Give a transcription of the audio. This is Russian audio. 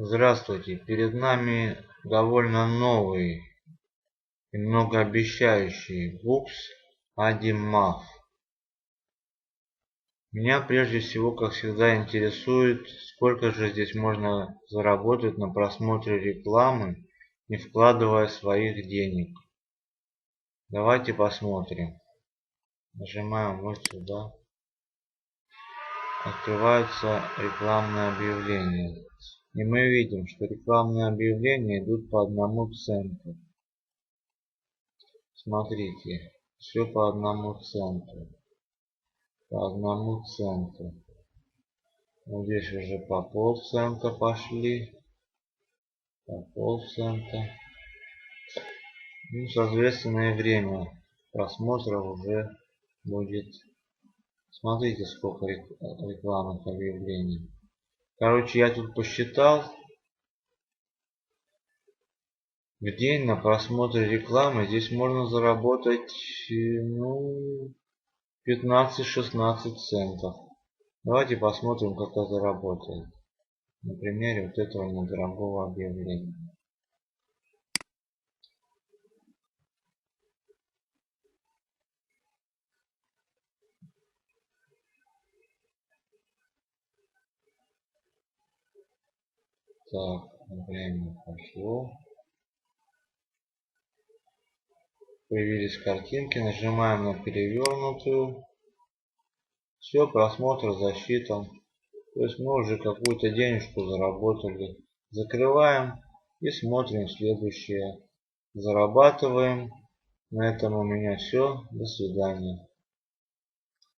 Здравствуйте! Перед нами довольно новый и многообещающий букс AdiMath. Меня прежде всего, как всегда, интересует, сколько же здесь можно заработать на просмотре рекламы, не вкладывая своих денег. Давайте посмотрим. Нажимаем вот сюда. Открывается рекламное объявление. И мы видим, что рекламные объявления идут по 1 центу. Смотрите, все по 1 центу. По 1 центу. Вот здесь уже по полцента пошли. По полцента. Ну, соответственно, и время просмотра уже будет. Смотрите, сколько рекламных объявлений. Короче, я тут посчитал. В день на просмотре рекламы здесь можно заработать, ну, 15-16 центов. Давайте посмотрим, как это работает. На примере вот этого недорогого объявления. Так, время пошло. Появились картинки, нажимаем на перевернутую. Все, просмотр засчитан. То есть мы уже какую-то денежку заработали. Закрываем и смотрим следующее. Зарабатываем. На этом у меня все. До свидания.